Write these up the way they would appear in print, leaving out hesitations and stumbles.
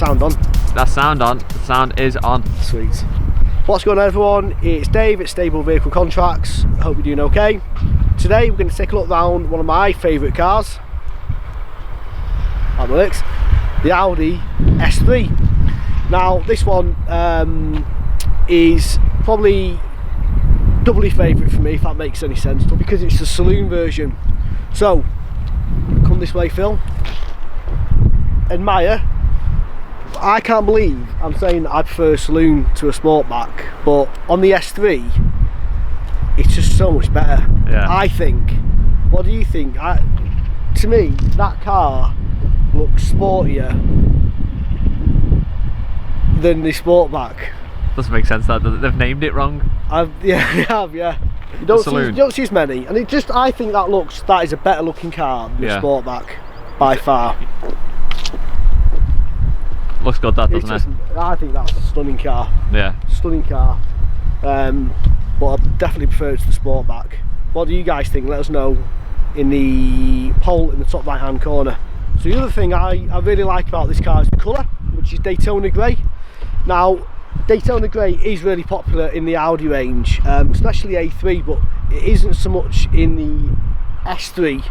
sound on? That's sound on. The sound is on. Sweet. What's going on, everyone? It's Dave at Stable Vehicle Contracts. I hope you're doing okay. Today we're going to take a look around one of my favourite cars. That works. The Audi S3. Now this one is probably doubly favourite for me, if that makes any sense, but because it's the saloon version. So come this way, Phil. Admire. I can't believe I'm saying that I prefer a saloon to a Sportback, but on the S3 it's just so much better. Yeah. I think. What do you think? To me, that car looks sportier than the Sportback. Doesn't make sense that they've named it wrong. Yeah, they have, yeah. You don't see as many, and I think that is a better looking car than the Sportback by far. Looks good, that, doesn't it? I think that's a stunning car. Yeah. Stunning car. But I definitely prefer it to the Sportback. What do you guys think? Let us know in the poll in the top right hand corner. So the other thing I really like about this car is the colour, which is Daytona Grey. Now, Daytona Grey is really popular in the Audi range, especially A3, but it isn't so much in the S3.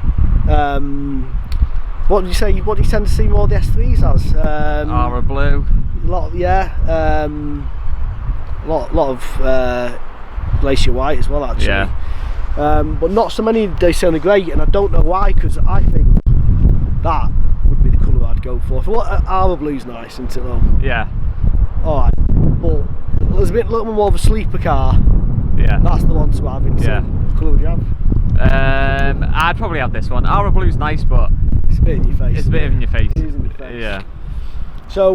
What do you say? What do you tend to see more of the S3s as? Ara blue. A lot, yeah. Lot of glacier white as well, actually. Yeah. But not so many Daytona Grey, and I don't know why, because I think that would be the colour I'd go for. Ara blue's nice, isn't it though? Yeah. Alright, but there's a little more of a sleeper car. Yeah. That's the one to have, isn't it? Yeah. What colour would you have? I'd probably have this one. Ara blue's nice, but it's a bit in your face. It's a bit in your face. It is in your face. Yeah. So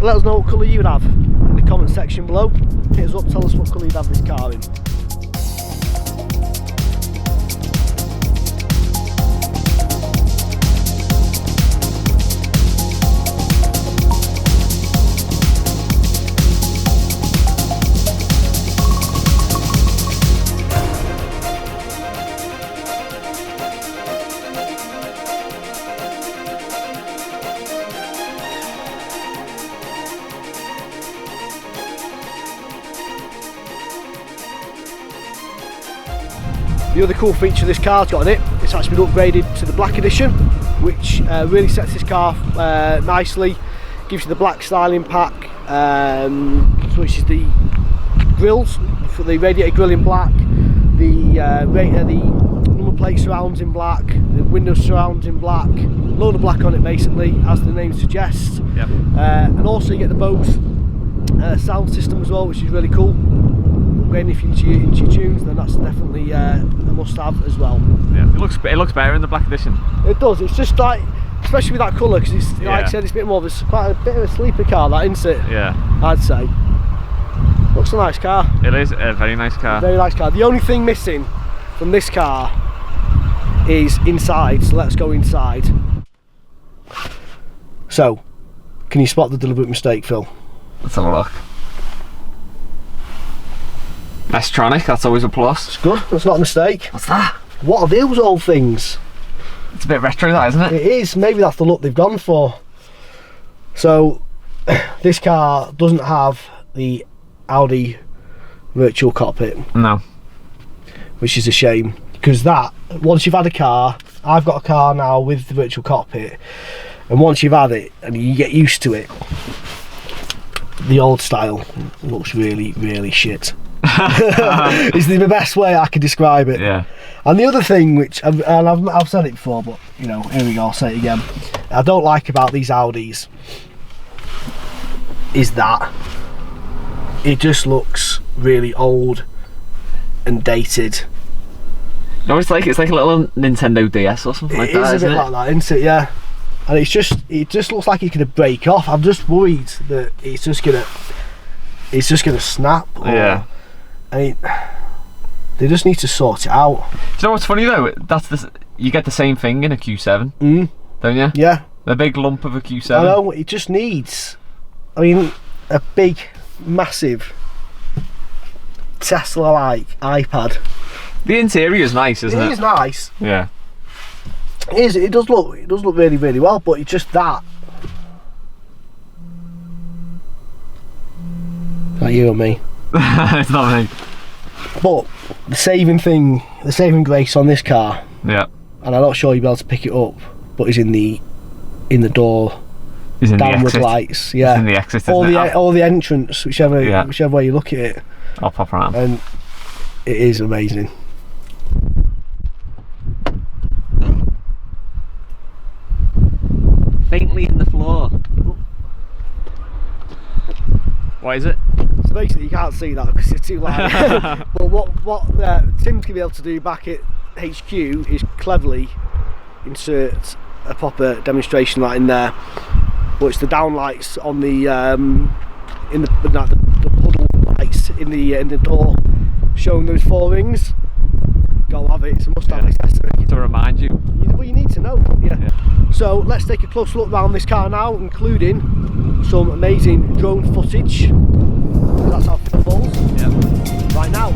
let us know what colour you would have in the comment section below. Hit us up, tell us what colour you'd have this car in. The other cool feature this car's got in it, it's actually been upgraded to the black edition, which really sets this car nicely. Gives you the black styling pack, which is the grills, for the radiator grille in black, the number plate surrounds in black, the window surrounds in black, load of black on it basically, as the name suggests. Yep. And also you get the Bose sound system as well, which is really cool. Upgrading if you're into your tunes, then that's definitely a must-have as well. Yeah, it looks better in the black edition. It does. It's just like, especially with that colour, because it's like I said, it's a bit more of quite a bit of a sleeper car, that, isn't it? Yeah. I'd say. Looks a nice car. It is a very nice car. Very nice car. The only thing missing from this car is inside. So let's go inside. So, can you spot the deliberate mistake, Phil? Let's have a look. S-tronic, that's always a plus. It's good, that's not a mistake. What's that? What are those old things? It's a bit retro, that, isn't it? It is, maybe that's the look they've gone for. So, this car doesn't have the Audi Virtual Cockpit. No. Which is a shame, because that, once you've had a car, I've got a car now with the Virtual Cockpit, and once you've had it, and you get used to it, the old style looks really, really shit. Is the best way I can describe it. Yeah. And the other thing, which I've said it before, but you know, here we go, I'll say it again. I don't like about these Audis is that it just looks really old and dated. No, it's like a little Nintendo DS or something like that, isn't it? It is a bit like that, isn't it? Yeah. And it just looks like it's gonna break off. I'm just worried that it's just gonna snap. Yeah. I mean, they just need to sort it out. Do you know what's funny though? You get the same thing in a Q7, don't you? Yeah. The big lump of a Q7. I know, it just needs, I mean, a big, massive Tesla-like iPad. The interior is nice, isn't it? It is nice. Yeah. It is. It does look really, really well, but it's just that you or me. It's not me. But the saving grace on this car, Yeah. and I'm not sure you'll be able to pick it up, but is in the door. He's in Downward the exit. lights, yeah. It's in the exit, All the entrance, whichever way you look at it. I'll pop around. And it is amazing. Faintly in the floor. What is it? So basically you can't see that because it's too light. But what Tim's going to be able to do back at HQ is cleverly insert a proper demonstration light in there. But it's the downlights on the the puddle lights in the door, showing those 4 rings. Gotta have it. It's a must-have accessory. To remind you. Well, you need to know, don't you? Yeah. So let's take a close look around this car now, including some amazing drone footage. That's how it falls. Yeah. Right now.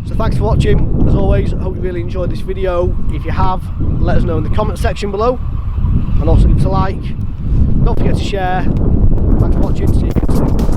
So thanks for watching. As always, I hope you really enjoyed this video. If you have, let us know in the comment section below, and also give us a like. Don't forget to share. Thanks for watching. See you again soon.